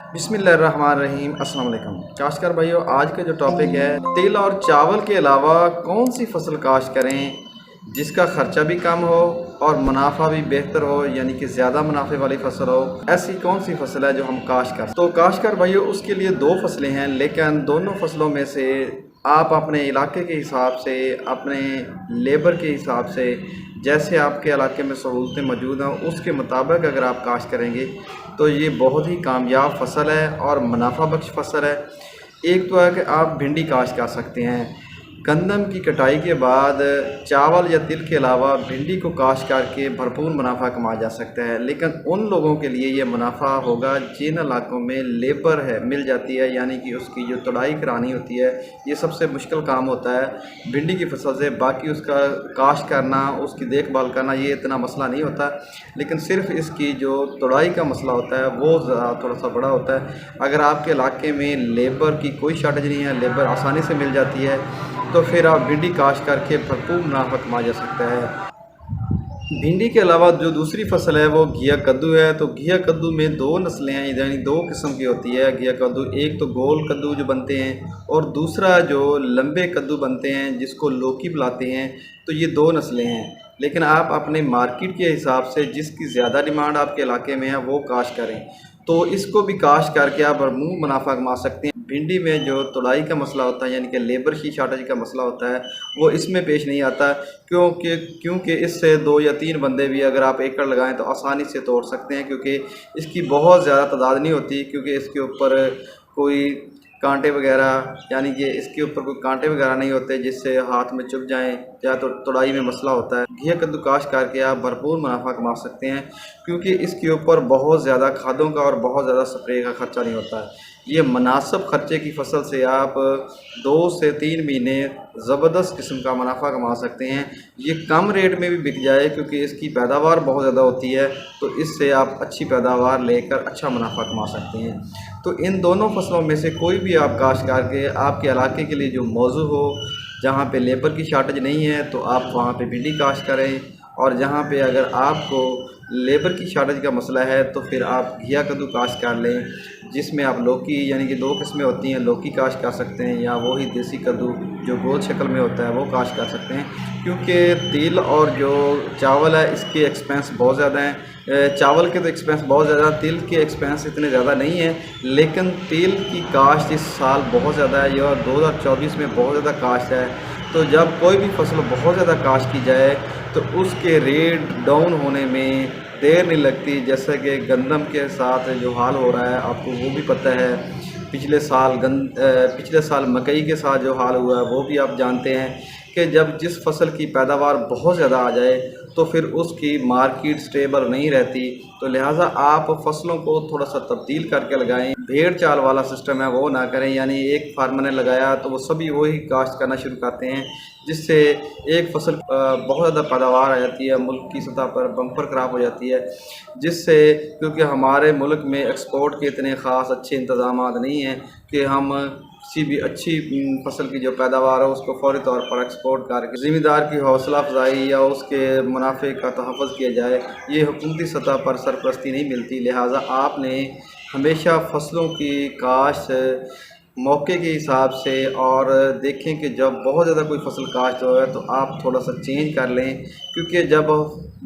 बिस्मिल्लाहिर्रहमानिर्रहीम। अस्सलाम वालेकुम काश्तकार भाइयों, आज का जो टॉपिक है, तिल और चावल के अलावा कौन सी फसल काश्त करें जिसका ख़र्चा भी कम हो और मुनाफा भी बेहतर हो, यानी कि ज़्यादा मुनाफे वाली फसल हो। ऐसी कौन सी फसल है जो हम काश्त कर। तो काश्तकार भाइयों, उसके लिए दो फसलें हैं, लेकिन दोनों फसलों में से आप अपने इलाके के हिसाब से, अपने लेबर के हिसाब से, जैसे आपके इलाके में सहूलतें मौजूद हैं उसके मुताबिक अगर आप काश्त करेंगे तो ये बहुत ही कामयाब फसल है और मुनाफा बख्श फसल है। एक तो है कि आप भिंडी काश्त कर सकते हैं। गंदम की कटाई के बाद चावल या तिल के अलावा भिंडी को काश्त करके भरपूर मुनाफा कमाया जा सकता है, लेकिन उन लोगों के लिए ये मुनाफा होगा जिन इलाकों में लेबर है मिल जाती है, यानी कि उसकी जो तुड़ाई करानी होती है, ये सबसे मुश्किल काम होता है भिंडी की फसल से। बाकी उसका काश्त करना, उसकी देखभाल करना, ये इतना मसला नहीं होता, लेकिन सिर्फ इसकी जो तुड़ाई का मसला होता है वो थोड़ा सा बड़ा होता है। अगर आपके इलाके में लेबर की कोई शॉर्टेज नहीं है, लेबर आसानी से मिल जाती है, तो फिर आप भिंडी काश्त करके भरपूर मुनाफा कमाया जा सकता है। भिंडी के अलावा जो दूसरी फसल है वो घिया कद्दू है। तो घिया कद्दू में दो नस्लें हैं, यानी दो किस्म की होती है घिया कद्दू। एक तो गोल कद्दू जो बनते हैं और दूसरा जो लंबे कद्दू बनते हैं जिसको लौकी बुलाते हैं। तो ये दो नस्लें हैं, लेकिन आप अपने मार्केट के हिसाब से जिसकी ज़्यादा डिमांड आपके इलाके में है वो काश्त करें, तो इसको भी काश्त करके आप भरपूर मुनाफा कमा सकते हैं। भिंडी में जो तुड़ाई का मसला होता है, यानी कि लेबर की शॉर्टेज का मसला होता है, वो इसमें पेश नहीं आता, क्योंकि इससे 2 या 3 बंदे भी अगर आप एकड़ लगाएं तो आसानी से तोड़ सकते हैं, क्योंकि इसकी बहुत ज़्यादा तादाद नहीं होती, क्योंकि इसके ऊपर कोई कांटे वगैरह, यानी कि इसके ऊपर कोई कांटे वगैरह नहीं होते जिससे हाथ में चुभ जाएं, या तो तुड़ाई में मसला होता है। घिया कद्दू काश्त करके आप भरपूर मुनाफा कमा सकते हैं, क्योंकि इसके ऊपर बहुत ज़्यादा खादों का और बहुत ज़्यादा स्प्रे का खर्चा नहीं होता है। ये मुनासिब खर्चे की फसल से आप 2 से 3 महीने ज़बरदस्त किस्म का मुनाफा कमा सकते हैं। ये कम रेट में भी बिक जाए, क्योंकि इसकी पैदावार बहुत ज़्यादा होती है, तो इससे आप अच्छी पैदावार लेकर अच्छा मुनाफा कमा सकते हैं। तो इन दोनों फसलों में से कोई भी आप काश्त करके आपके इलाके के लिए जो मौजू हो, जहाँ पे लेबर की शॉर्टेज नहीं है तो आप वहाँ पे भिंडी काश्त करें, और जहाँ पे अगर आपको लेबर की शॉर्टेज का मसला है तो फिर आप घिया कद्दू काश्त कर लें, जिसमें आप लौकी, यानी कि 2 किस्में होती हैं, लौकी काश्त कर सकते हैं, या वही देसी कद्दू जो गोल शक्ल में होता है वो काश्त कर सकते हैं। क्योंकि तिल और जो चावल है इसके एक्सपेंस बहुत ज़्यादा हैं। चावल के तो एक्सपेंस बहुत ज़्यादा, तिल के एक्सपेंस इतने ज़्यादा नहीं हैं, लेकिन तिल की काश्त इस साल बहुत ज़्यादा है, या 2024 में बहुत ज़्यादा काश्त है। तो जब कोई भी फसल बहुत ज़्यादा काश्त की जाए तो उसके रेट डाउन होने में देर नहीं लगती। जैसे कि गंदम के साथ जो हाल हो रहा है आपको वो भी पता है, पिछले साल मकई के साथ जो हाल हुआ है वो भी आप जानते हैं, कि जब जिस फसल की पैदावार बहुत ज़्यादा आ जाए तो फिर उसकी मार्केट स्टेबल नहीं रहती। तो लिहाजा आप फसलों को थोड़ा सा तब्दील करके लगाएं। भेड़ चाल वाला सिस्टम है वो ना करें, यानी एक फार्मर ने लगाया तो वो सभी वही काश्त करना शुरू करते हैं, जिससे एक फसल बहुत ज़्यादा पैदावार आ जाती है, मुल्क की सतह पर बम्पर ख़राब हो जाती है, जिससे क्योंकि हमारे मुल्क में एक्सपोर्ट के इतने ख़ास अच्छे इंतज़ाम नहीं हैं कि हम किसी भी अच्छी फसल की जो पैदावार है उसको फौरी तौर पर एक्सपोर्ट करके ज़िम्मेदार की हौसला अफजाई या उसके मुनाफे का तहफ़्फ़ुज़ किया जाए, ये हुकूमती सतह पर सरपरस्ती नहीं मिलती। लिहाजा आपने हमेशा फसलों की काश्त मौके के हिसाब से, और देखें कि जब बहुत ज़्यादा कोई फसल काश्त हो है तो आप थोड़ा सा चेंज कर लें, क्योंकि जब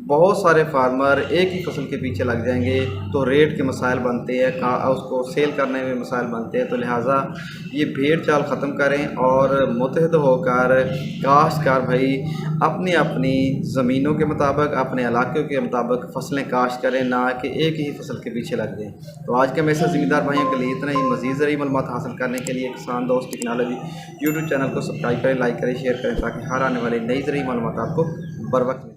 बहुत सारे फार्मर एक ही फसल के पीछे लग जाएंगे तो रेट के मसाइल बनते हैं, उसको सेल करने में मसाइल बनते हैं। तो लिहाजा ये भेड़ चाल ख़त्म करें और मुतहद होकर काश्तकार भाई अपनी अपनी ज़मीनों के मुताबिक, अपने इलाक़ों के मुताबिक फसलें काश्त करें, ना कि एक ही फसल के पीछे लग जाएँ। तो आज के मैसेज ज़िम्मेदार भाइयों के लिए इतना ही। मज़ीद ज़रूरी मालूमात हासिल करने के लिए किसान दोस्त टेक्नोलॉजी यूट्यूब चैनल को सब्सक्राइब करें, लाइक करें, शेयर करें, ताकि हर आने वाली नई ज़रूरी मालूमात आपको बर वक्त